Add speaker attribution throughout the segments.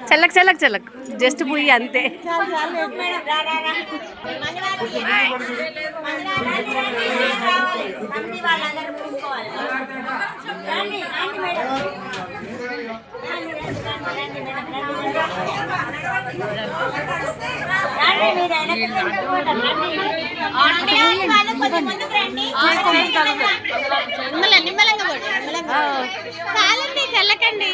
Speaker 1: చల్లక్ చల్లక్ చల్లక్ just పోయి అంతే. చల్లకండి.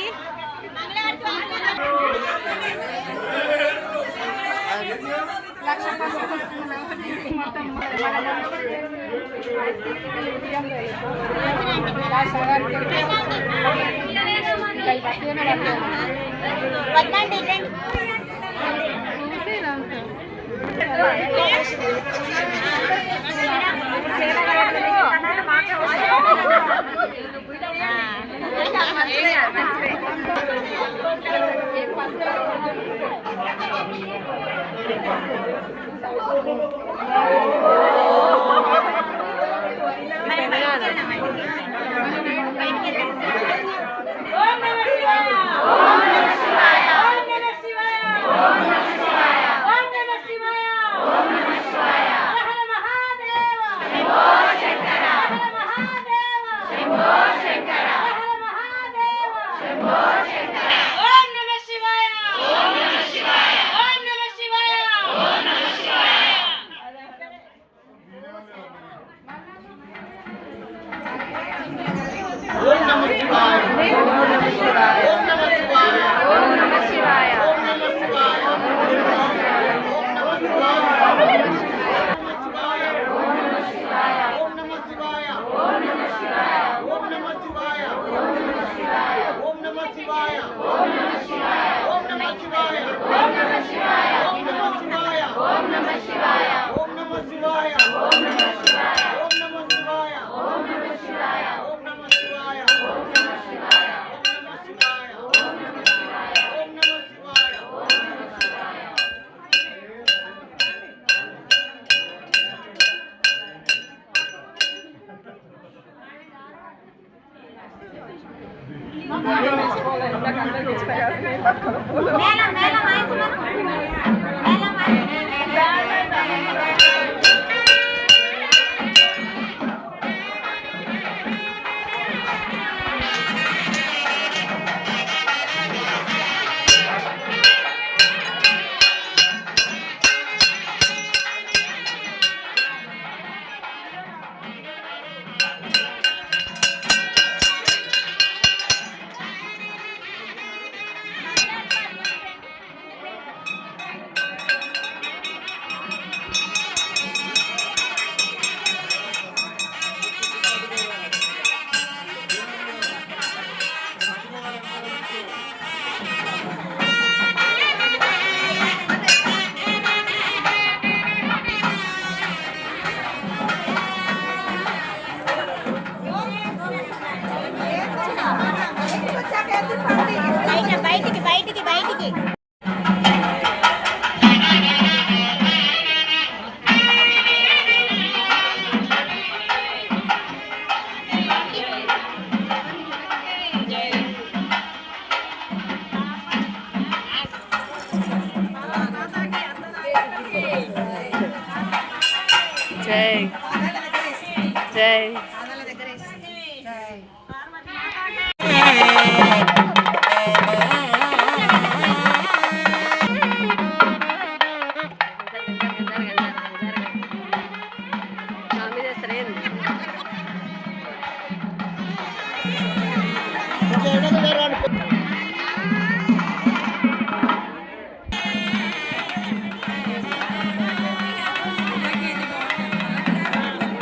Speaker 1: జై జై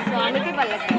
Speaker 1: స్వామికి పల్లకి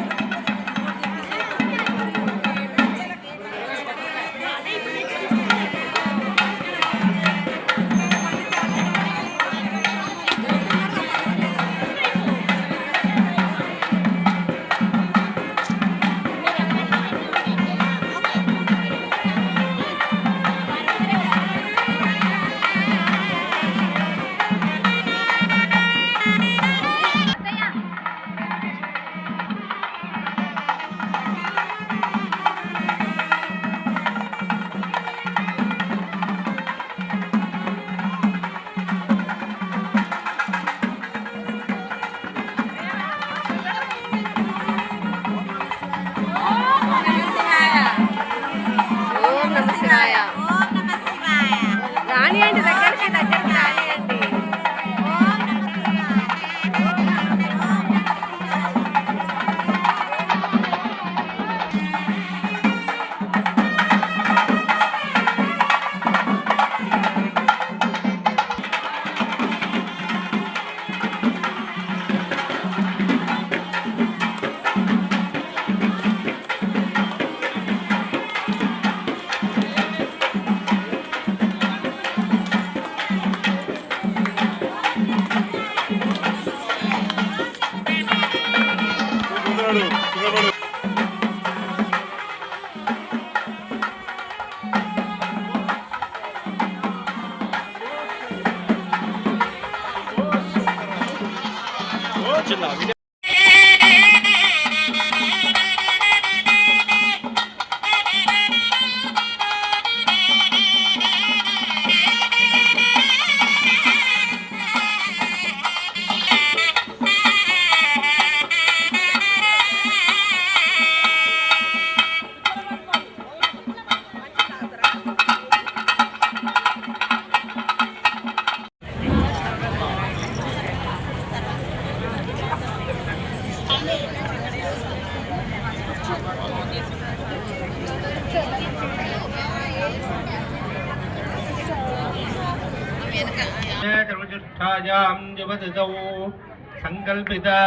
Speaker 2: संकल्पिता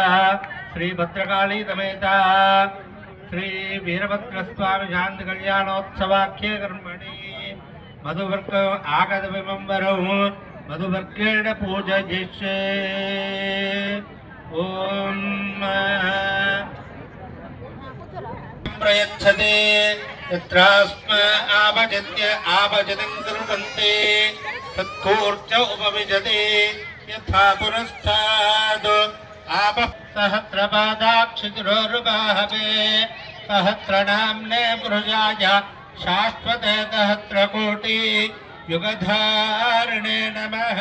Speaker 2: श्री भद्रकाली समेत श्री वीरभद्रस्वामी शांति कल्याणोत्सवाख्ये कर्मणि मधुवर्क आगत विमंबरौ मधुवर्केण पूजयिष्ये। ओम प्रयच्छते यत्रास्म आपजत्य आपजतिं कुर्वन्ति तत्कूर्च उपविशति यथा पुरस्ताद् आपः सहस्रपादाक्षितिरोरुबाहवे सहस्रनाम्ने पुरुषाय शाश्वते सहस्रकोटि युगधारिणे नमः।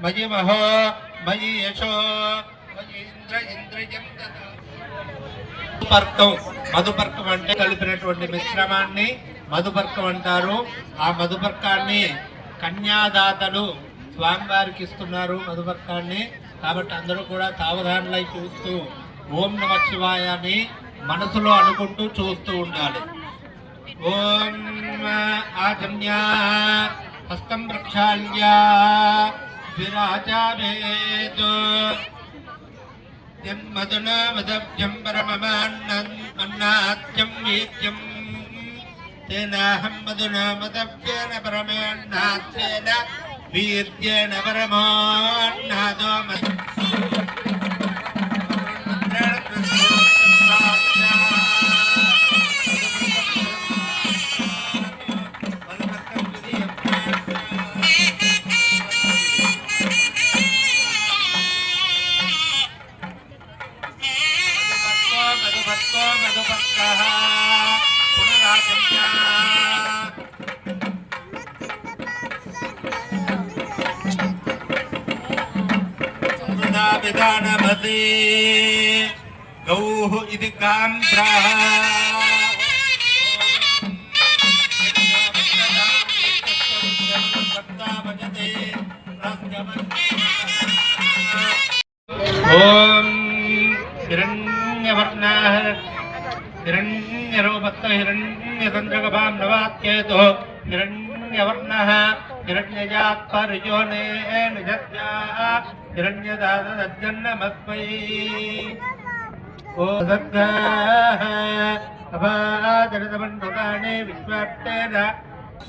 Speaker 2: मयि महो मयि यशो मयि इंद्रजं మధుపర్కం మధుపర్కం అంటే కలిపినటువంటి మిశ్రమాన్ని మధుపర్కం అంటారు. ఆ మధుపర్కాన్ని కన్యాదాతలు స్వామివారికి ఇస్తున్నారు మధుపర్కాన్ని. కాబట్టి అందరూ కూడా సావధానులై చూస్తూ ఓం నమ శివాయ అని మనసులో అనుకుంటూ చూస్తూ ఉండాలి. ఓం ఆజన్య హస్తం ప్రక్షాళ్య విరాజావేత్ మధునా మదభ్యం పరమమాన్నాత్యం వీత్యం తేనాహం మధునా మదభ్యేన పరమేణాత్యేన వీర్యేణ పరమాన్నాదో विधानमति गौः इति काम्प्राः ओम हिरण्यवर्णः हिरण्यरूपस्य हिरण्यचन्द्रगभां नवाक्येतो हिरण्यवर्णः हिरण्यजात्पर्योने निजत्या हिरण्यदातज्जन्नमस्मै ओ सद्गाः अभाजनतमण्डुकानि विश्वात्तेन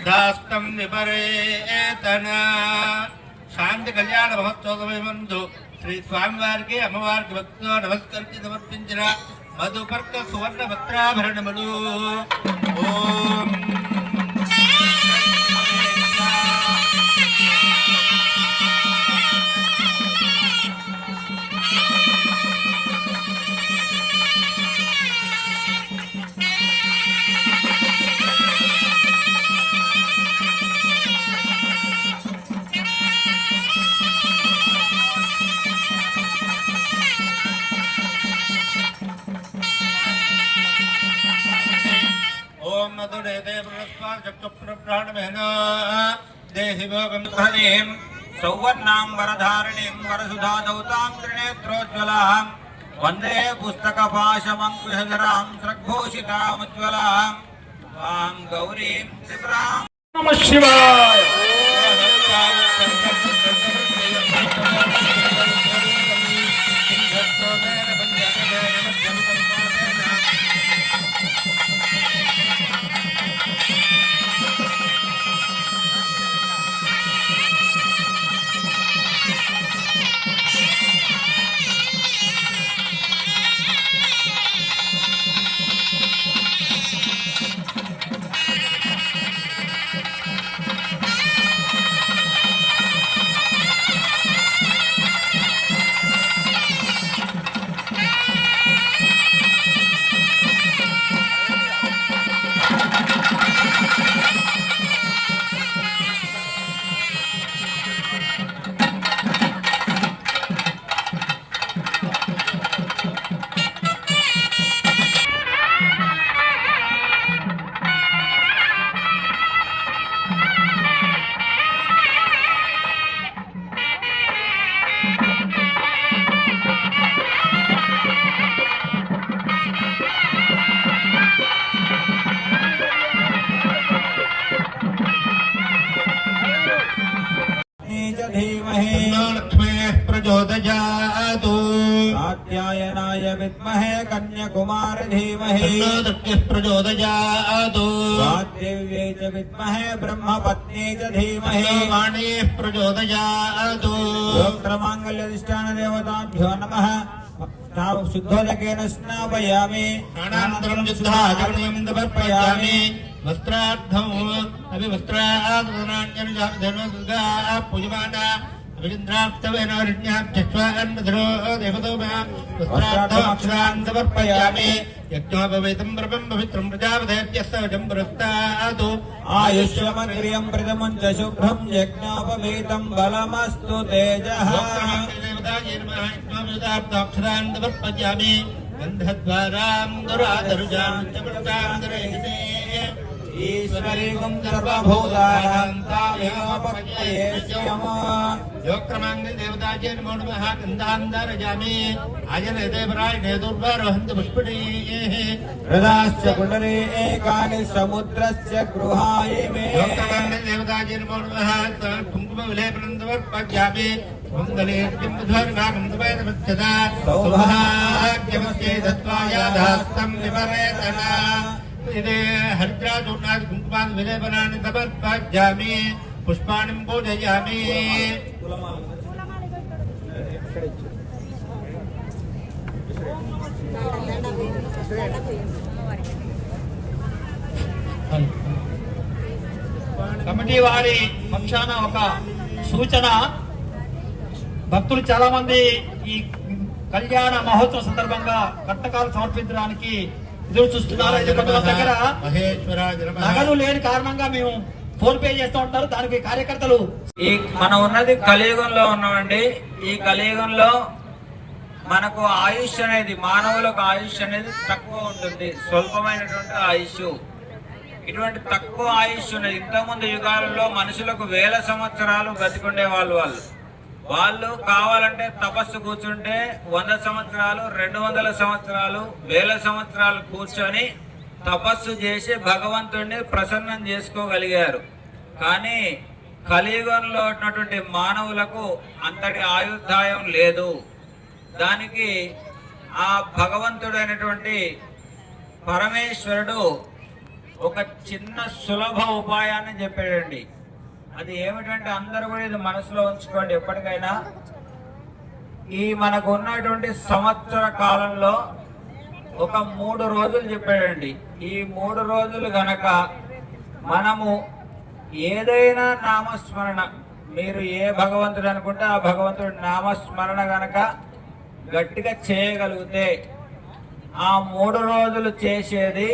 Speaker 2: दास्तं विपरेतन शांति कल्याण महोत्सवमंदु श्री स्वामिवारिकी अम्मवारिकी भक्तो नमस्कరించి సమర్పించిన మధుపర్క సువర్ణ వస్త్రాభరణములు. ఓం
Speaker 3: सौवर्णां वरधारिणीं वरसुधादौतां त्रिनेत्रोज्ज्वलां वन्दे पुस्तकपाशमङ्कुशधरां स्रग्भूषितामुज्ज्वलां वां गौरीं त्रिपुरां नमः शिवाय। धीमहि
Speaker 2: तन्नो लक्ष्मीः प्रचोदयात्
Speaker 3: कात्यायनाय विद्महे कन्याकुमारी धीमहि
Speaker 2: तन्नो दक्षिः प्रचोदयात्
Speaker 3: वाग्देव्यै च विद्महे ब्रह्मपत्न्यै च धीमहि
Speaker 2: तन्नो वाणीः प्रचोदयात्
Speaker 3: गोत्रमाङ्गल्यधिष्ठान देवताभ्यो नमः शुद्धोदकेन स्नापयामि
Speaker 2: प्राणान्तरं युद्धाचरणीयं समर्पयामि वस्त्रार्थम् अपि वस्त्रादनान्यनुजा पूजमाना अभिन्द्राप्तवेन ऋण्याभ्यश्वान्नधरो देवतोभ्यः वस्त्रार्थमक्षरान् समर्पयामि यज्ञोपवेतं ब्रह्मं पवित्रं प्रजापतेत्यस्य वचं पुरस्तात्
Speaker 3: आयुष्यमग्रियं प्रथमं च शुभ्रं यज्ञोपवीतं बलमस्तु तेजः
Speaker 2: अक्षरान् समर्पयामि गन्धद्वारां दुरादरुजां च पुरस्तां
Speaker 3: ईश्वरीगं सर्वभूतानां तामेवोपक्रियेष्यम्
Speaker 2: योक्तमाङ्गल देवताजे नमो नमः गन्धान्दारजामि आजने देवरायणे दुर्वारोहन्त पुष्पणीः
Speaker 3: हृदाश्च कुण्डले एकानि समुद्रस्य गृहाय मे
Speaker 2: योक्तमाङ्गल देवताजे नमो नमः कुङ्कुमविलेपनं समर्पयामि मङ्गलेर्जं बुधर्वागं तमेतमच्यता सौभाग्यमस्ये दत्त्वायाधास्तं विपरेतना इदे हरिद्राचूर्णादि कुङ्कुमादि विलेपनानि समर्पयामि पुष्पाणि पूजयामि
Speaker 4: కమిటీ వారి పక్షాన ఒక సూచన. భక్తులు చాలా మంది ఈ కళ్యాణ మహోత్సవం సందర్భంగా కట్టకాలు సమర్పించడానికి ఎదురు చూస్తున్నారు. కొంతమంది దగ్గర నగదు లేని కారణంగా మేము ఫోన్ పే చేస్తూ ఉంటారు. దానికి కార్యకర్తలు
Speaker 3: ఈ మనం ఉన్నది కలియుగంలో ఉన్నామండి. ఈ కలియుగంలో మనకు ఆయుష్ అనేది, మానవులకు ఆయుష్ అనేది తక్కువ ఉంటుంది, స్వల్పమైనటువంటి ఆయుష్. ఇటువంటి తక్కువ ఆయుష్ ఉన్నది. ఇంతకుముందు యుగాలలో మనుషులకు 1000 సంవత్సరాలు బతికుండే వాళ్ళు కావాలంటే తపస్సు కూర్చుంటే 100 సంవత్సరాలు, 200 సంవత్సరాలు, 1000 సంవత్సరాలు కూర్చొని తపస్సు చేసి భగవంతుడిని ప్రసన్నం చేసుకోగలిగారు. కానీ కలియుగంలో ఉన్నటువంటి మానవులకు అంతటి ఆయుర్దాయం లేదు. దానికి ఆ భగవంతుడైనటువంటి పరమేశ్వరుడు ఒక చిన్న సులభ ఉపాయాన్ని చెప్పాడండి. అది ఏమిటంటే అందరూ కూడా ఇది మనసులో ఉంచుకోండి. ఎప్పటికైనా ఈ మనకు ఉన్నటువంటి సంవత్సర కాలంలో ఒక 3 రోజులు చెప్పాడండి. ఈ 3 రోజులు గనక మనము ఏదైనా నామస్మరణ, మీరు ఏ భగవంతుడు అనుకుంటే ఆ భగవంతుడి నామస్మరణ గనక గట్టిగా చేయగలిగితే ఆ 3 రోజులు చేసేది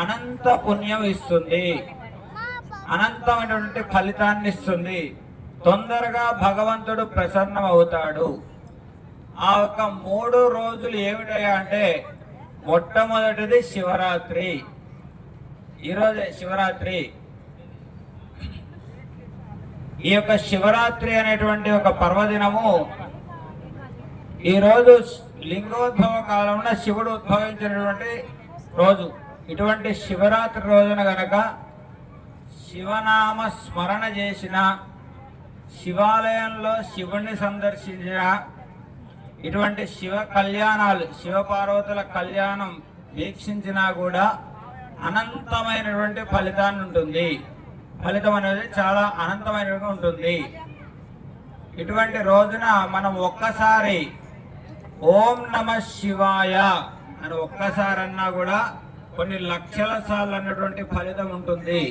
Speaker 3: అనంత పుణ్యం ఇస్తుంది, అనంతమైనటువంటి ఫలితాన్ని ఇస్తుంది. తొందరగా భగవంతుడు ప్రసన్నం అవుతాడు. ఆ ఒక 3 రోజులు ఏమిటయ్యా అంటే, మొట్టమొదటిది శివరాత్రి. ఈరోజే శివరాత్రి. ఈ యొక్క శివరాత్రి అనేటువంటి ఒక పర్వదినము ఈరోజు లింగోద్భవ కాలంలో శివుడు ఉద్భవించినటువంటి రోజు. ఇటువంటి శివరాత్రి రోజున గనక శివనామ స్మరణ చేసిన, శివాలయంలో శివుణ్ణి సందర్శించిన, ఇటువంటి శివ కళ్యాణాలు, శివపార్వతుల కళ్యాణం వీక్షించినా కూడా అనంతమైనటువంటి ఫలితాన్ని ఉంటుంది. ఫలితం అనేది చాలా అనంతమైనటువంటి ఉంటుంది. ఇటువంటి రోజున మనం ఒక్కసారి ఓం నమ శివాయ అని ఒక్కసారి అన్నా కూడా కొన్ని లక్షల సార్లు అన్నటువంటి ఫలితం ఉంటుంది.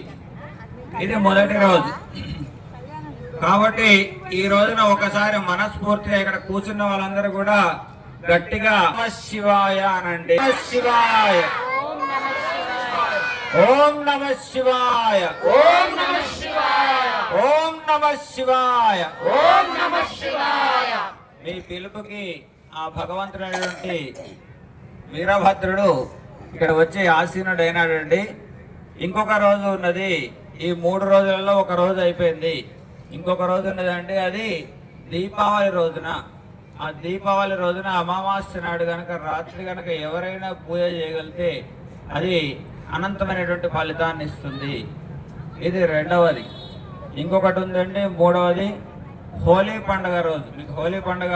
Speaker 3: ఇది మొదటి రోజు. కాబట్టి ఈ రోజున ఒకసారి మనస్ఫూర్తిగా ఇక్కడ కూర్చున్న వాళ్ళందరూ కూడా గట్టిగా నమ శివాయ అనండి. శివాయ, ఓం నమ శివాయ, ఓం నమ శివాయ, ఓం నమ శివాయ, ఓం నమ శివాయ. మీ పిలుపుకి ఆ భగవంతుడైనటువంటి వీరభద్రుడు ఇక్కడ వచ్చి ఆసీనుడైనాడండి. ఇంకొక రోజు ఉన్నది. ఈ 3 రోజులలో ఒక రోజు అయిపోయింది. ఇంకొక రోజు ఉన్నదంటే అది దీపావళి రోజున. ఆ దీపావళి రోజున అమావాస్య నాడు కనుక రాత్రి కనుక ఎవరైనా పూజ చేయగలిగితే అది అనంతమైనటువంటి ఫలితాన్ని ఇస్తుంది. ఇది రెండవది. ఇంకొకటి ఉందండి, మూడవది హోలీ పండుగ రోజు, మీకు హోలీ పండుగ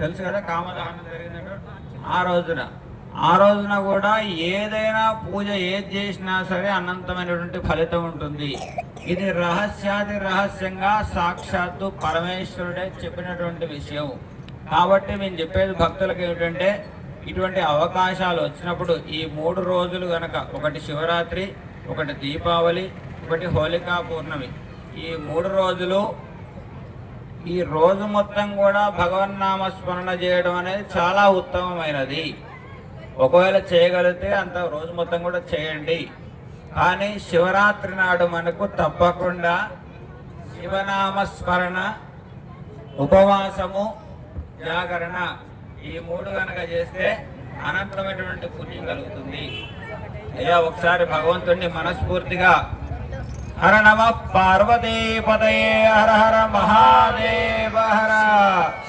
Speaker 3: తెలుసు కదా, కామదహనం జరిగిందంటే ఆ రోజున కూడా ఏదైనా పూజ ఏది చేసినా సరే అనంతమైనటువంటి ఫలితం ఉంటుంది. ఇది రహస్యాది రహస్యంగా సాక్షాత్తు పరమేశ్వరుడే చెప్పినటువంటి విషయం. కాబట్టి మేము చెప్పేది భక్తులకు ఏమిటంటే, ఇటువంటి అవకాశాలు వచ్చినప్పుడు ఈ 3 రోజులు గనక, ఒకటి శివరాత్రి, ఒకటి దీపావళి, ఒకటి హోలికా పూర్ణమి, ఈ 3 రోజులు ఈ రోజు మొత్తం కూడా భగవన్నామ స్మరణ చేయడం అనేది చాలా ఉత్తమమైనది. ఒకవేళ చేయగలిగితే అంత రోజు మొత్తం కూడా చేయండి. కానీ శివరాత్రి నాడు మనకు తప్పకుండా శివనామ స్మరణ, ఉపవాసము, జాగరణ ఈ 3 కనుక చేస్తే అనంతమైనటువంటి పుణ్యం కలుగుతుంది. అయ్యా ఒకసారి భగవంతుణ్ణి మనస్ఫూర్తిగా హర నమ పార్వతీపతయే హర హర మహాదేవ హర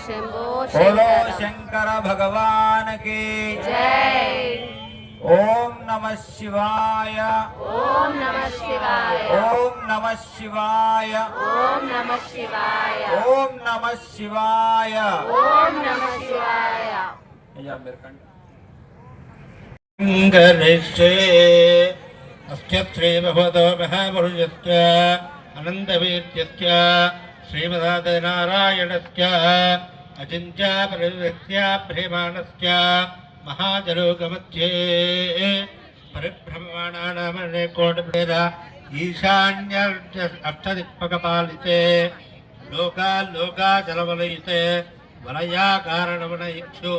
Speaker 1: శంభో
Speaker 3: బోలో శంకర భగవాన్ కి
Speaker 1: జై.
Speaker 3: ఓం నమ శివాయ.
Speaker 1: ఓం నమః శివాయ.
Speaker 3: ఓం నమ శివాయ.
Speaker 1: ఓం నమః శివాయ.
Speaker 3: ఓం నమ శివాయ.
Speaker 1: ఓం నమః శివాయ.
Speaker 3: అయ్యా మీరు కండి.
Speaker 2: అస్య శ్రీ భగవతో మహాపురుషస్య అనంతవీర్యస్య శ్రీమదానారాయణస్య అచింత్య పరివ్యక్త్య భ్రీమాణస్య మహాజలోకమధ్యే పరిభ్రమమాణానామనే కోటిభేద ఈశాన్య అష్టదిక్పకపాలితే లోకాచలవలయితే వలయాకారణవనయిక్షు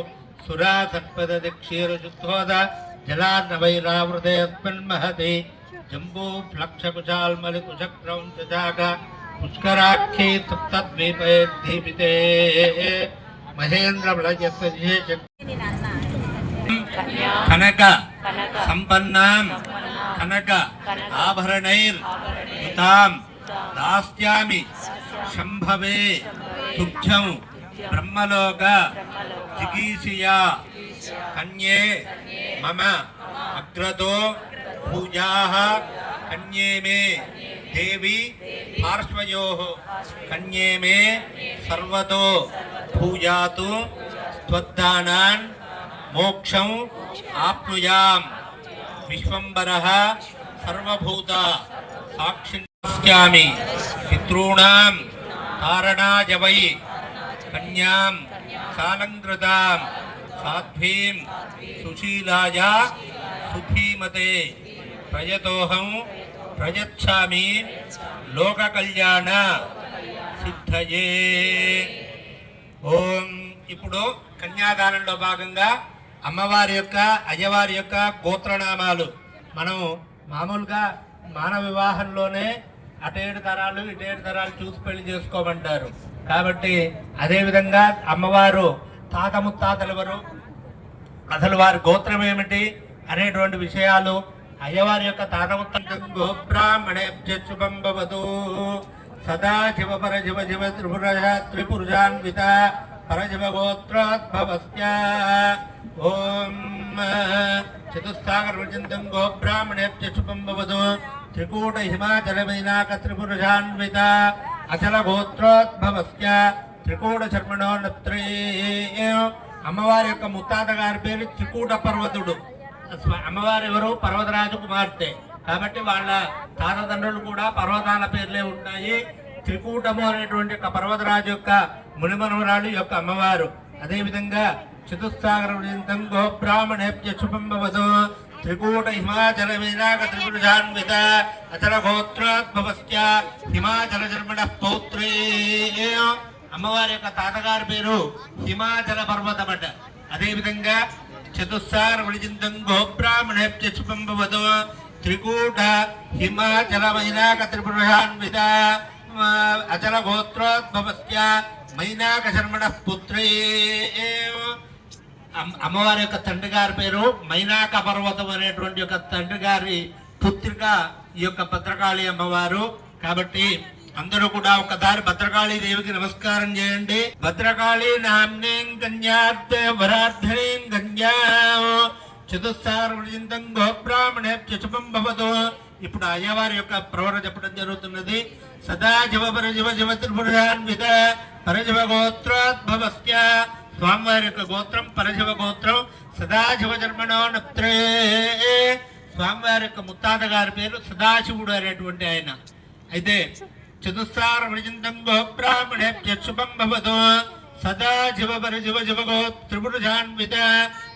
Speaker 2: సురా సత్పదక్షీరుశుద్ధోద జలాన్నవైరావృతే అస్మిన్మహతి జంబూ ఫ్లక్షకుచాల్మలికుచక్రౌంచజాగ పుష్కరాఖ్యై సప్తద్వీపే దీపితే మహేంద్రబలయస్య కనక సంపన్నాం కనక ఆభరణైర్యుతాం దాస్యామి శంభవే తుభ్యం బ్రహ్మలోక జిగీషియా కన్యే మమ అగ్రతో పూజాః కన్యే మే దేవి పార్శ్వయోః కన్యే మే సర్వతో పూజాతు త్వద్దానాన్ మోక్షం ఆప్నుయాం విశ్వంబరః సర్వభూత సాక్షిణ్యామి పితॄణాం తారణాయ వై కన్యాం సాలంకృతాం సాధ్వీం సుశీలాయ సుధీమతే ప్రయతోహం ప్రయచ్ఛామి లోకకళ్యాణ సిద్ధయే. ఓం. ఇప్పుడు కన్యాదానంలో భాగంగా అమ్మవారి యొక్క అయ్యవారి యొక్క గోత్రనామాలు మనం మామూలుగా మానవ వివాహంలోనే అటేడు తరాలు ఇటేడు తరాలు చూసి పెళ్లి చేసుకోమంటారు. కాబట్టి అదేవిధంగా అమ్మవారు తాత ముత్తాతలు ఎవరు, అసలు వారి గోత్రం ఏమిటి అనేటువంటి విషయాలు అయ్యవారి యొక్క తాత ముత్తాత గోబ్రాహ్మణేభ్యుపంబవతు సదా శివ పరశివ శివ త్రిపురుషాన్విత పరశివ గోత్రోద్భవస్య. ఓం చతుస్సాగర పర్యంతం గోబ్రాహ్మణేభ్యుపంబవతు త్రికూట హిమాచల మైనాక త్రిపురుషాన్విత అచల గోత్రోద్భవస్య త్రికూట శర్మణోన్నత్రే. అమ్మవారి యొక్క ముత్తాత గారి పేరు త్రికూట పర్వతుడు. అమ్మవారు ఎవరు? పర్వతరాజు కుమార్తె. కాబట్టి వాళ్ళ తాతతండ్రులు కూడా పర్వతాల పేర్లే ఉంటాయి. త్రికూటము అనేటువంటి ఒక పర్వతరాజు యొక్క మునిమనవరాలు యొక్క అమ్మవారు. అదేవిధంగా చతుస్సాగర పర్యంతం గోబ్రాహ్మణేభ్యుపంబవతు త్రికూట హిమాచల మైనాక త్రిపురుషాన్విత అచల గోత్రోద్భవస్య హిమాచల శర్మణ పౌత్రే. అమ్మవారి యొక్క తాతగారి పేరు హిమాచల పర్వతమట. అదేవిధంగా చతుస్సాగర పర్యంతం గోబ్రాహ్మణేభ్యుపంబవతు త్రికూట హిమాచల మైనాక త్రిపురుషాన్విత అచల గోత్రోద్భవస్య మైనాక శర్మణ పుత్రే. అమ్మవారి యొక్క తండ్రి గారి పేరు మైనాక పర్వతం అనేటువంటి యొక్క తండ్రి గారి పుత్రిక ఈ యొక్క భద్రకాళి అమ్మవారు. కాబట్టి అందరూ కూడా ఒకసారి భద్రకాళీ దేవికి నమస్కారం చేయండి. భద్రకాళీ నామ్నేం కన్యార్తే వరార్ధనీం కన్యా చతుస్సాగర పర్యంతం గోబ్రాహ్మణేభ్యుపంబవతు. ఇప్పుడు అయ్యవారి యొక్క ప్రవర చెప్పడం జరుగుతున్నది. సదా శివ పరశివ శివ త్రిపురుషాన్విత పరశివ గోత్రోద్భవస్య స్వామివారి యొక్క గోత్రం పరశివ గోత్రం. సదాశివ జన్మనో నప్త్రే స్వామివారి యొక్క ముత్తాత గారి పేరు సదాశివుడు అనేటువంటి ఆయన. అయితే చతుస్సార పర్యంతం గోబ్రాహ్మణేభ్య శుభం భవతు. సదాశివ పరశివ శివ గోత్రిపురుషాన్విత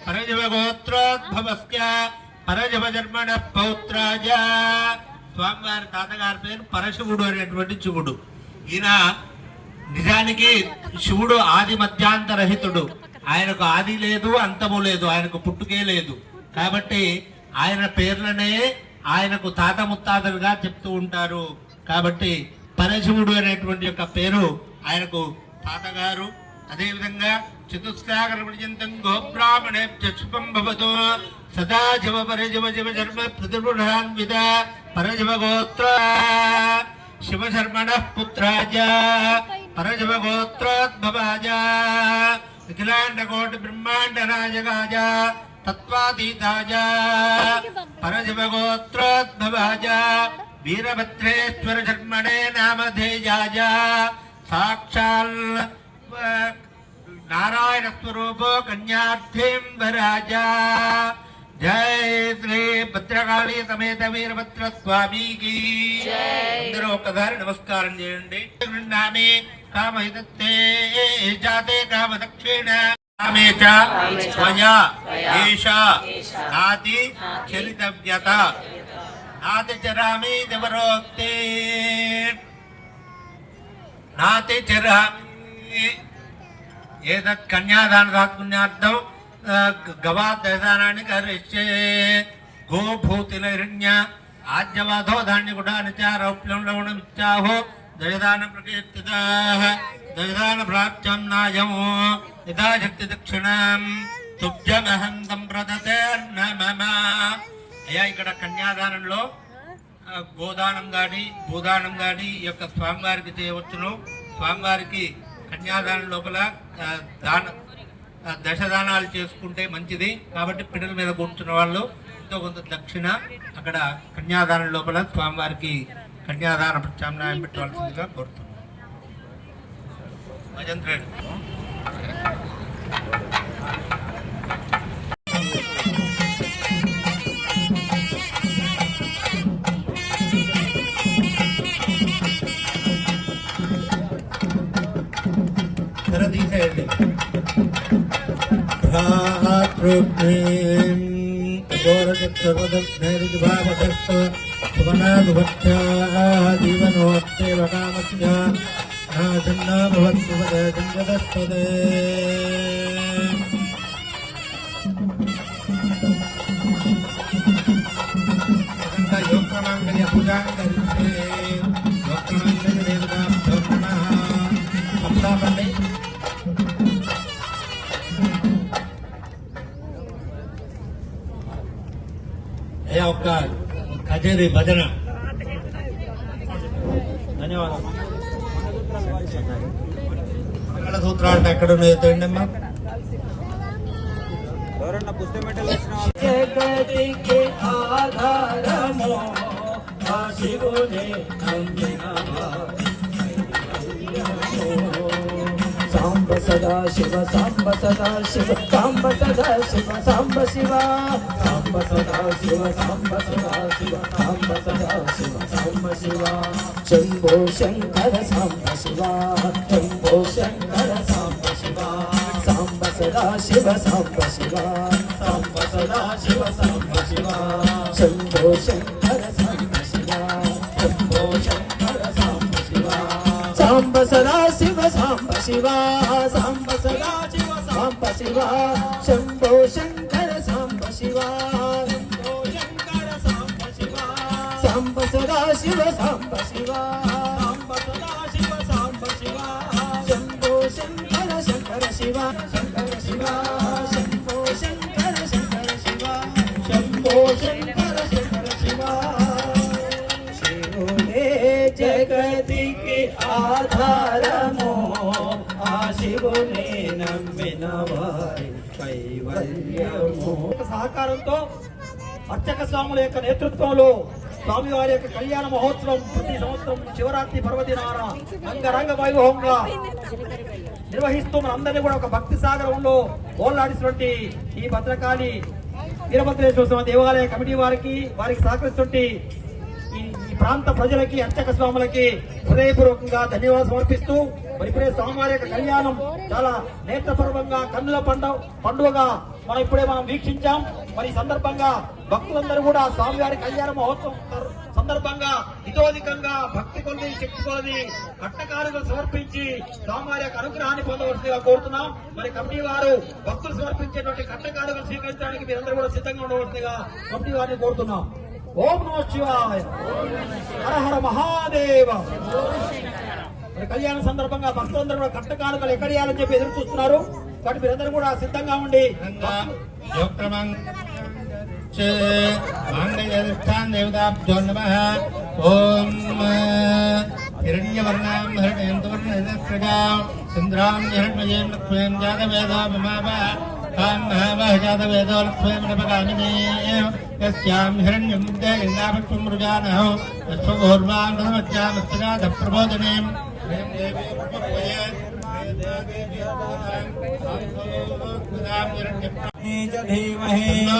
Speaker 2: పరశివ గోత్రోద్భవస్య పరశివ జన్మన పౌత్రాజ. స్వామివారి తాతగారి పేరు పరశివుడు అనేటువంటి శివుడు. ఈయన నిజానికి శివుడు ఆది మధ్యాంతరహితుడు. ఆయనకు ఆది లేదు, అంతము లేదు, ఆయనకు పుట్టుకే లేదు. కాబట్టి ఆయన పేర్లనే ఆయనకు తాత ముత్తాతలుగా చెప్తూ ఉంటారు. కాబట్టి పరశివుడు అనేటువంటి యొక్క పేరు ఆయనకు తాతగారు. అదేవిధంగా చతుస్సాగర పర్యంతం గోబ్రాహ్మణేభ్య శుభం భవతు. సదాశివ పరశివ శివ శర్మ ప్రతిపురుషాన్విత పరశివ గోత్ర శివశర్మణ పుత్రాజ పరశివ గోత్రోద్భవాజ అఖిలాండ కోటి బ్రహ్మాండ నాయకాజ తత్వాతీతాజ పరశివ గోత్రోద్భవాజ వీరభద్రేశ్వర శర్మణే నామధేయాజ సాక్షాల్ నారాయణ స్వరూపో కన్యార్థేంబరాజ. జై శ్రీ భద్రకాళి సమేత వీరభద్ర స్వామికి. అందరూ ఒక్కసారి నమస్కారం చేయండి. నామే కామహితే జాతే కామ దక్షిణ కామే చ స్వయా ఏషా నాతి చరితవ్యత నాతి చరామి దేవరోక్తే నాతి చరామి. ఏతత్ కన్యాదాన తాత్పుణ్యార్థం గవాదశానాన్ని కరిష్యే గోభూతిలైరణ్య ఆజ్యవాధో ధాన్యగుడాని చ రౌప్యం లవణమిచ్చాహో దయదాన ప్రకీర్తితాః దయదాన ప్రాప్త్యన్నాయం యథాశక్తి దక్షిణాం తుభ్యమహం సంప్రదతేర్నమమ. అయ్యా, ఇక్కడ కన్యాదానంలో గోదానం కానీ భూదానం కానీ ఈ యొక్క స్వామివారికి చేయవచ్చును. స్వామివారికి కన్యాదానం లోపల దశదానాలు చేసుకుంటే మంచిది. కాబట్టి పిల్లల మీద కూర్చున్న వాళ్ళు ఎంతో కొంత దక్షిణ అక్కడ కన్యాదానం లోపల స్వామివారికి కన్యాదాన ప్రత్యామ్నాయం పెట్టవలసిందిగా కోరుతున్నాం. భజంత్రుడు తీసేయండి. ఒక్క కచేరీ భజన. ధన్యవాదాలు. మంగళసూత్రాలు అంటే ఎక్కడ ఉన్నాయో తెలియండి అమ్మా. ఎవరన్నా పుస్తకం
Speaker 3: జగతికి ఆధారమో ఆ శివునే సాంబ సదా శివ సాంబ సదా శివ సాంబ సదా శివ సాంబ శివ సాంబ సదా శివ సాంబ సదా శివ సాంబ సదా శివ సాంబ శివ శంభో శంకర సాంబ శివ శంభో శంకర సాంబ శివ సాంబ సదా శివ సాంబ శివ సాంబ సదా శివ సాంబ శివ శంభో శంకర సాంబ శివ శంభో శంకర సాంబ శివ సాంబ సదా శివ సాంబ శివ సాంబ సదా శివ సాంబ శివ శంభో శంకర సాంబ శివ శంభో శంకర సాంబ శివ సాంబ సదా శివ సాంబ శివ సాంబ సదా శివ సాంబ శివ శంభో శంకర శంకర శివ శంకర శివ శంభో శంకర శంకర శివ శంభో శంకర శంకర శివ శివుడే జగతికి ఆధారమో ఆ శివుని నమ్మిన వారి కైవల్యము. సహకారంతో అర్చక స్వాముల యొక్క నేతృత్వంలో స్వామివారి యొక్క కళ్యాణ మహోత్సవం ప్రతి సంవత్సరం శివరాత్రి పర్వదినాన అంగరంగ వైభవంగా
Speaker 4: నిర్వహిస్తూ మనందరినీ కూడా ఒక భక్తి సాగరంలో ఓలాడిసినటువంటి ఈ భద్రకాళి వీరభద్రేశ్వర స్వామి దేవాలయ కమిటీ వారికి సహకరిస్తుంటే ఈ ప్రాంత ప్రజలకి అర్చక స్వాములకి హృదయపూర్వకంగా ధన్యవాదాలు సమర్పిస్తూ మరి ఇప్పుడే స్వామివారి యొక్క కళ్యాణం చాలా నేత్రపూర్వకంగా కన్నుల పండుగగా మనం వీక్షించాం. మరి ఈ సందర్భంగా భక్తులందరూ కూడా స్వామివారి కళ్యాణ మహోత్సవం సందర్భంగా ఇతోధికంగా భక్తి కొలది శక్తి కొలది కట్టకారులు సమర్పించి స్వామివారి యొక్క అనుగ్రహాన్ని పొందవలసిందిగా కోరుతున్నాం. మరి కమిటీ వారు భక్తులు సమర్పించేటువంటి కట్టకారులు స్వీకరించడానికి మీరందరూ కూడా సిద్ధంగా ఉండవలసిందిగా కమిటీ వారిని కోరుతున్నాం. ఓం నమః శివాయ, హర హర మహాదేవ. కళ్యాణ సందర్భంగా భక్తులందరూ కూడా కట్టకానుకలు ఎక్కడియాలని చెప్పి ఎదురు చూస్తున్నారు. కాబట్టి మీరందరూ కూడా సిద్ధంగా ఉండి
Speaker 2: దేవతాభ్యో నమః. ఓం హిరణ్యవర్ణాం హరిణయంతవర్ణజాం చంద్రాం హిరణ్మయీం లక్ష్మీం జాతవేదోపమాప తాం మహామహ జాతవేదో లక్ష్మీం నపగామినీ యస్యాం హిరణ్యం విద్యాయిందాభక్ష్మం మృజానః యస్వోర్వాం రథమజ్జామస్తినాథ ప్రబోధనేం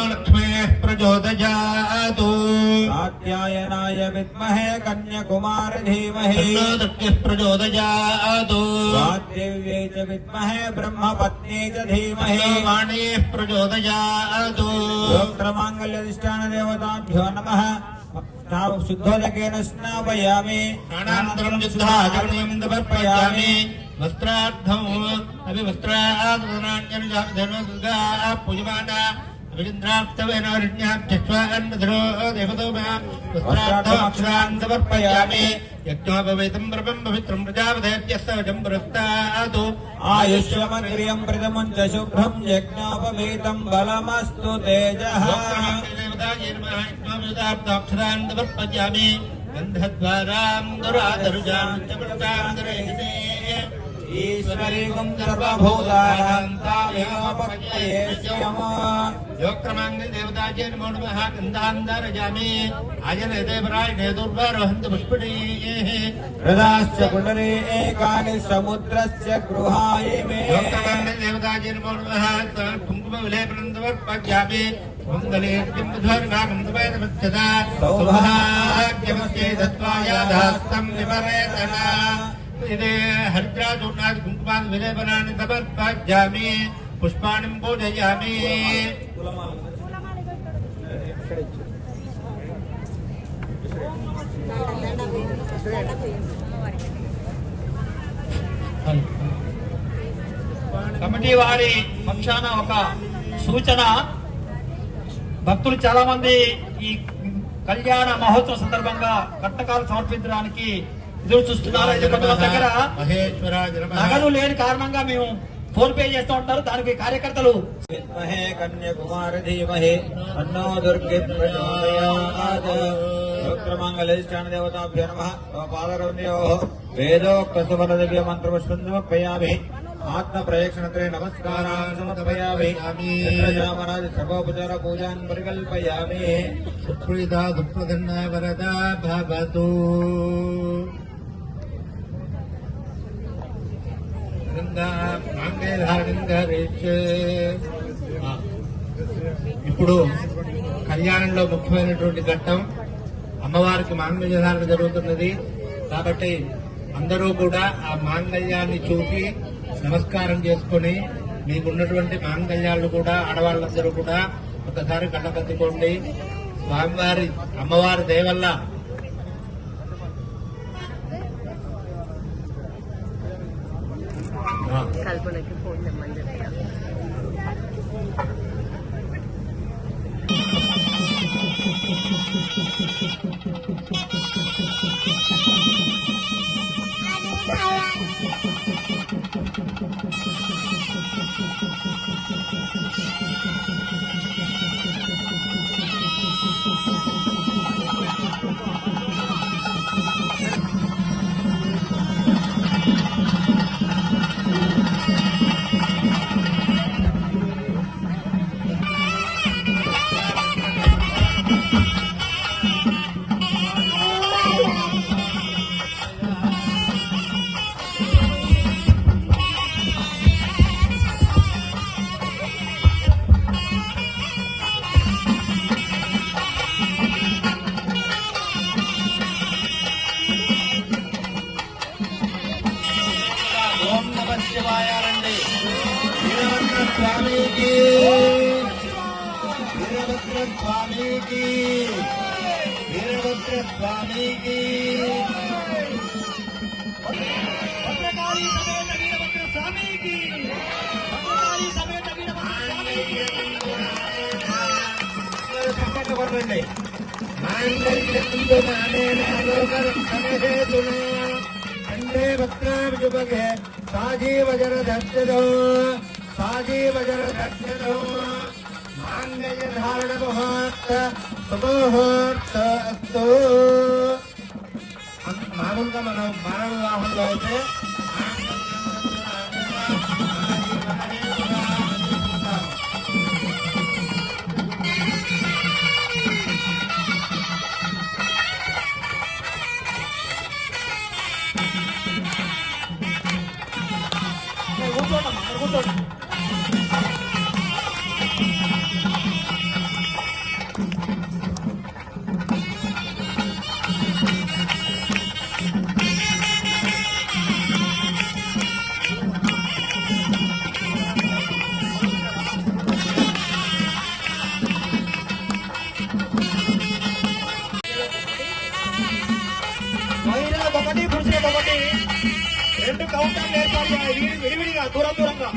Speaker 2: लक्ष्मी प्रचोदयात्
Speaker 3: कात्यायनाय विद्महे कन्याकुमार धीमहि
Speaker 2: प्रचोदयात्
Speaker 3: वाग्देव्यै च विद्महे ब्रह्मपत्नी च धीमहि
Speaker 2: वाणी प्रचोदयात्
Speaker 3: गोत्रमाङ्गल्यधिष्ठान देवताभ्यो नमः. शुद्धोदकेन स्नापयामि
Speaker 2: अनन्तरं शुद्धाचरणं समर्पयामि. वस्त्रार्थं अभिवस्त्रादनान्यनुजा पूजमाना अभिन्द्राप्तवेनोरण्याभ्यश्वान्मधुरो देवतोमः वस्त्रार्थमक्षरान् समर्पयामि. यज्ञोपवेतं ब्रह्मं पवित्रं प्रजापतेभ्यस्तवचं पुरस्तात्
Speaker 3: आयुष्यमग्रियं प्रथमं च शुभ्रं यज्ञोपवीतं बलमस्तु तेजः.
Speaker 2: यज्ञोपवेताक्षरान् समर्पयामि. गन्धद्वारां दुरादरुजां च पुरस्तान्दरेहिते
Speaker 3: ईश्वरीगुं सर्वभूतानां तामेवपक्तये स्यामः.
Speaker 2: योक्रमाङ्गे देवताजे नमो नमः. गन्धान्दारजामि आजने देवरायणे दुर्वारोहन्त पुष्पिणीः
Speaker 3: हृदाश्च कुण्डले एकानि समुद्रस्य गृहाय मे.
Speaker 2: योक्रमाङ्गे देवताजे नमो नमः. कुङ्कुमविलेपनं समर्पयामि. मङ्गलेर्यं मधुर्भागं तमेतमच्यता सौभाग्यमस्ये दत्त्वायाधास्तं विपरेतना. इदे हरिद्राचूर्णादि कुङ्कुमादि विलेपनानि समर्पयामि. पुष्पाणि पूजयामि.
Speaker 4: కమిటీ వారి పక్షాన ఒక సూచన. భక్తులు చాలా మంది ఈ కళ్యాణ మహోత్సవం సందర్భంగా కట్టకాలు సమర్పించడానికి ఎదురు చూస్తున్నారు. అయితే కొంతమంది దగ్గర నగదు లేని కారణంగా మేము ఫోన్ పే చేస్తూ ఉంటారు. దానికి కార్యకర్తలు
Speaker 3: विद्महे कन्याकुमार धीमहि तन्नो दुर्गे प्रचोदयात्. योक्त्रमाङ्गल्यधिष्ठान देवताभ्यो नमः. पादरवन्योः वेदोक्तसुफलदिव्य मन्त्रपुष्पं समर्पयामि. आत्मप्रयक्षणत्रे नमस्कारान् समर्पयामि. चन्द्रजामराज सर्वोपचार पूजान् परिकल्पयामि.
Speaker 2: सुप्रीता सुप्रसन्ना वरदा भवतु. ఇప్పుడు కళ్యాణంలో ముఖ్యమైనటువంటి ఘట్టం అమ్మవారికి మాంగళ్య ధారణ జరుగుతున్నది. కాబట్టి అందరూ కూడా ఆ మాంగళ్యాన్ని చూసి నమస్కారం చేసుకుని మీకున్నటువంటి మాంగళ్యాలు కూడా ఆడవాళ్ళందరూ కూడా ఒకసారి కళ్ళకత్తుకోండి. స్వామివారి అమ్మవారి దయ వల్ల
Speaker 1: కల్పనకి ఫోన్ తెమ్మని చెప్పారు.
Speaker 2: శివాయ రండి. వీరభద్ర స్వామికి, వీరభద్ర స్వామికి, వీరభద్ర స్వామికి.
Speaker 4: భద్రకాళి సమేత వీరభద్ర స్వామికి, భద్రకాళి సమేత వీరభద్ర స్వామికి.
Speaker 2: చప్పట్లు కొట్టండి. కండే భద్రాభిజుభగే సాజీవజర దర్శనో, సాజీవజర దర్శనో. మాంగళ్య ధారణ ముహూర్త శుభముహూర్త అస్తు. మామూలుగా మనం మానవ వివాహంలో అయితే
Speaker 4: కూర్చోండి, కూర్చోండి. మహిళలకు ఒకటి, పురుషులకు ఒకటి, 2 కౌంటర్లు ఏర్పాటు చేయాలి విడివిడిగా, దూరం దూరంగా.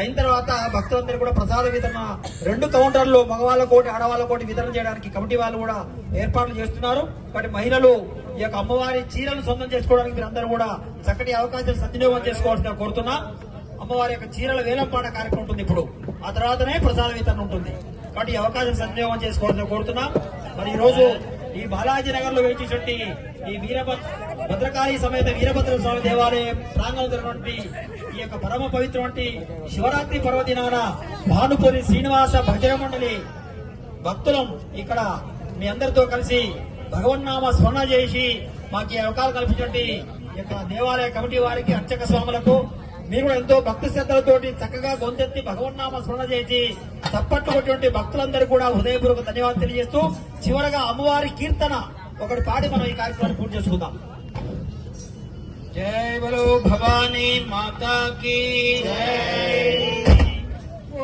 Speaker 4: అయిన తర్వాత భక్తులందరూ కూడా ప్రసాద వితరణ 2 కౌంటర్లు మగవాళ్ళ కోటి ఆడవాళ్ళ కోటి వితరణ చేయడానికి కమిటీ వాళ్ళు కూడా ఏర్పాట్లు చేస్తున్నారు. కాబట్టి మహిళలు ఈ యొక్క అమ్మవారి చీరలు సొంతం చేసుకోవడానికి మీరందరూ కూడా చక్కటి అవకాశాలు సద్వినియోగం చేసుకోవాల్సిన కోరుతున్నా. అమ్మవారి యొక్క చీరల వేలంపాట కార్యక్రమం ఉంటుంది ఇప్పుడు, ఆ తర్వాతనే ప్రసాద వితరణ ఉంటుంది. కాబట్టి ఈ అవకాశం సద్వినియోగం చేసుకోవాల్సిన కోరుతున్నా. మరి ఈ రోజు ఈ బాలాజీ నగర్ లో వేచేటువంటి ఈ భద్రకాళి సమేత వీరభద్ర స్వామి దేవాలయం ప్రాంగణంలో ఈ యొక్క పరమ పవిత్రమైన శివరాత్రి పర్వదినాన భానుపూరి శ్రీనివాస భజన మండలి భక్తులం ఇక్కడ మీ అందరితో కలిసి భగవన్నామ స్మరణ చేసి మాకు ఈ అవకాశం కల్పించండి. ఈ యొక్క దేవాలయ కమిటీ వారికి, అర్చక స్వాములకు మీరు కూడా ఎంతో భక్తి శ్రద్ధలతోటి చక్కగా గొంతెత్తి భగవన్నామ స్మరణ చేసి తప్పట్టు కొట్టినటువంటి భక్తులందరూ కూడా హృదయపూర్వక ధన్యవాదాలు తెలియజేస్తూ చివరగా అమ్మవారి కీర్తన ఒకటి పాడి మనం ఈ కార్యక్రమాన్ని పూర్తి చేసుకుందాం.
Speaker 3: జై బలో భవానీ మాతా కీ జై.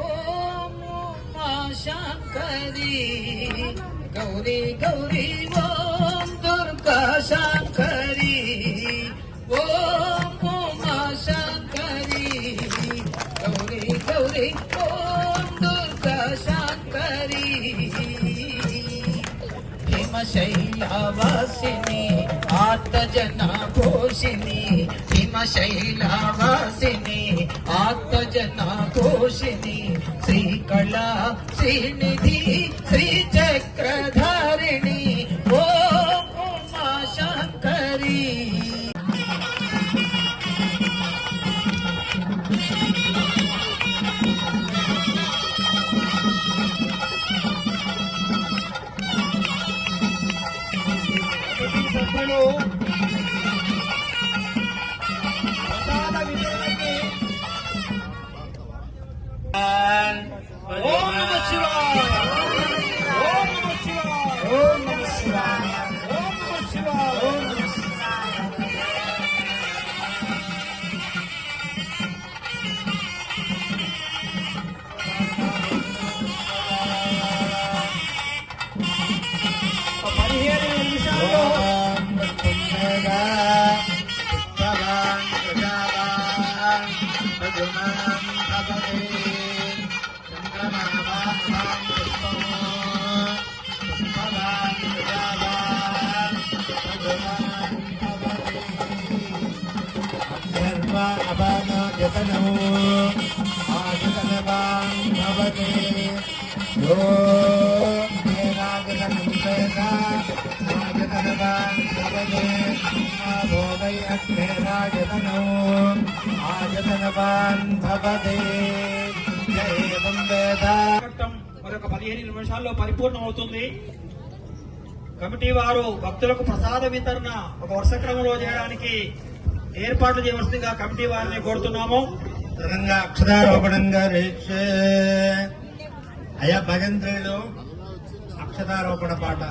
Speaker 5: ఓం ఉమా శంకరి గౌరీ గౌరీ ఓం దుర్గా శంకరి ఓం ఉమా శంకరి గౌరీ గౌరీ ఓం దుర్గా శంకరి హిమశైలవాసిని ఆత్మజన పోషిణి హిమశైలవాసిని ఆత్మజన పోషిణి శ్రీకళా శ్రీనిధి శ్రీచక్రధారిణి ఓం ఉమా శంకరి.
Speaker 4: సభ్యులు ప్రసాద వితరణకి ఓం నమః శివాయ, ఓం నమః శివాయ. మరొక 15 నిమిషాల్లో పరిపూర్ణం అవుతుంది. కమిటీ వారు భక్తులకు ప్రసాద వితరణ ఒక వరుస క్రమంలో చేయడానికి ఏర్పాట్లు చేయవలసిందిగా కమిటీ వారిని కోరుతున్నాము.
Speaker 2: అక్షరారోపణంగా అయ్యా భజంత్రులు అక్షరారోపణ పాట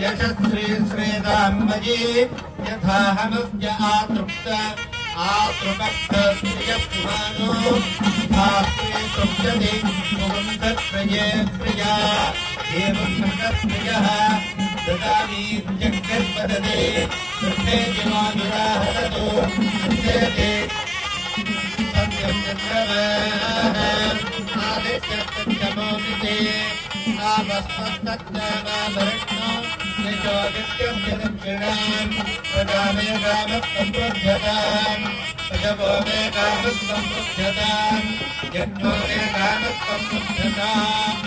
Speaker 2: यशस्वी श्रेदाम्बजी यथाहमस्य आतृप्त आतृपक्तप्रियपुमानो आस्ते तृप्यते सुगन्धप्रिये प्रिया एवं प्रियः ददामि जगद्पदते कृष्णे जिवानुराहतो सत्यते सत्यं चन्द्रमः आदित्यस्तमोमिते आमस्तत्तमाभरणो निजोगित्यस्य दक्षिणाम् प्रजामे कामत्सम्पृध्यताम् प्रजवो मे कामत्सम्पृध्यताम् यज्ञो मे कामत्सम्पृध्यताम्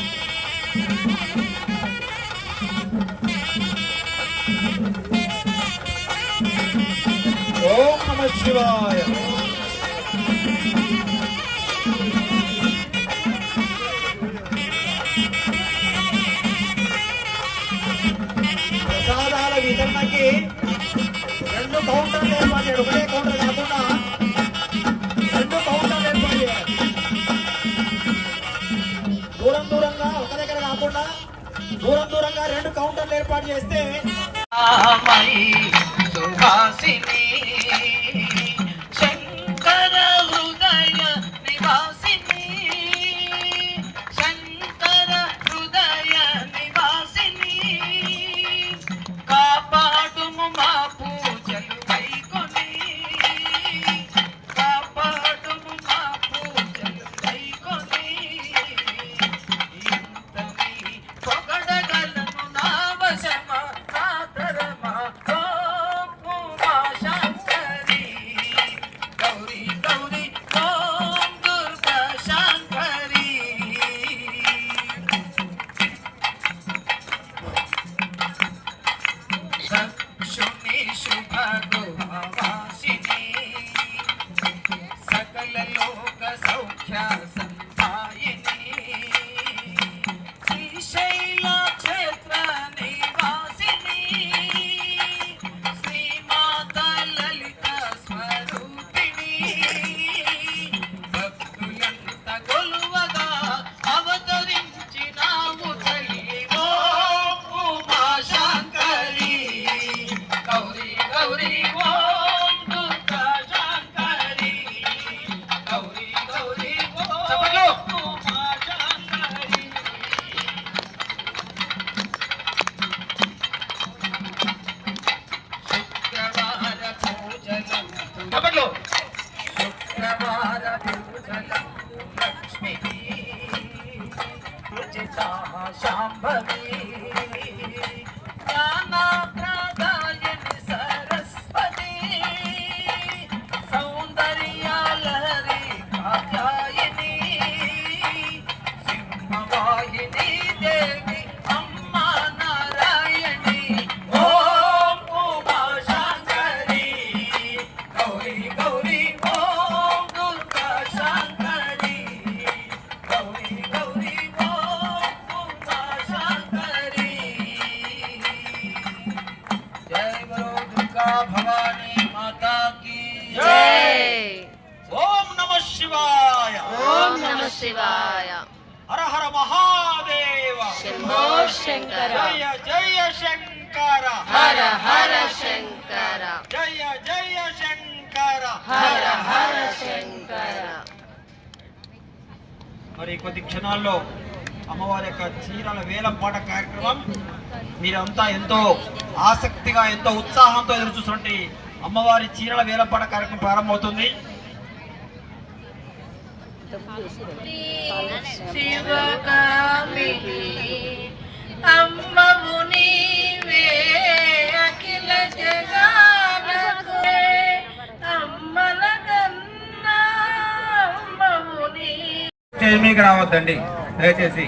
Speaker 4: ఓం నమః శివాయ. కౌంటర్లు ఏర్పాటు చేయాలి. ఒకటే కౌంటర్ కాకుండా 2 కౌంటర్లు ఏర్పాటు చేయాలి. దూరంగా ఒక దగ్గర కాకుండా దూరంగా 2 కౌంటర్లు ఏర్పాటు చేస్తే
Speaker 5: సుహాసిని శంకర హృదయ నివాసిని శంకర హృదయ నివాసిని కాపాడుము మా పూజలు కైకొని కాపాడుము మా పూజలు కైకొని ఇంతని పొగడగలను నా వశమా నా తరమా ఓం ఉమా శంకరి గౌరీ గౌరీ ఓం దుర్గా శంకరి దక్షుని శుభ గృహవాసిని సకల లోక సౌఖ్య సంధాయిని శ్రీశైల క్షేత్ర నివాసిని శ్రీమాత లలిత స్వరూపిణి భక్తులంత కొలువగా అవతరించినావు తల్లి ఓం ఉమా శంకరి గౌరీ గౌరీ ఓం దుర్గా శంకరి గౌరీ గౌరీ ఓం ఉమా శంకరి శుక్రవార పూజలం
Speaker 4: చెప్పట్లు
Speaker 5: శుక్రవార పూజలం లక్ష్మి పూజితా శాంభవి జ్ఞానప్రదాయిని సరస్వతి సౌందర్యాలహరి కాత్యాయిని సింహవాహిని దేవి అమ్మా నారాయణి ఓం ఉమా శంకరి గౌరీ గౌరీ ఓం దుర్గా శంకరి గౌరీ గౌరీ ఓం ఉమా శంకరి జై గురు దుర్గా భవానీ మాతా కీ
Speaker 1: జై.
Speaker 4: ఓం నమ శివాయ
Speaker 1: ఓం నమ శివాయ.
Speaker 4: హర హర మహాదేవ
Speaker 1: శంభో శంకర.
Speaker 4: జయ జయ శంకర
Speaker 1: హర హర శంకర.
Speaker 4: జయ జయ శంకర
Speaker 1: హర హర శంకర.
Speaker 4: మరి కొద్ది క్షణాల్లో అమ్మవారి యొక్క చీరల వేలం పాట కార్యక్రమం మీరంతా ఎంతో ఆసక్తిగా ఎంతో ఉత్సాహంతో ఎదురు చూస్తుంటే అమ్మవారి చీరల వేలం పాట కార్యక్రమం ప్రారంభమవుతుంది.
Speaker 5: శివకామిని అమ్మవు నీవే అఖిల జగాలకు అమ్మల కన్నా అమ్మవు నీ
Speaker 3: స్టేజ్ మీకు రావద్దండి దయచేసి.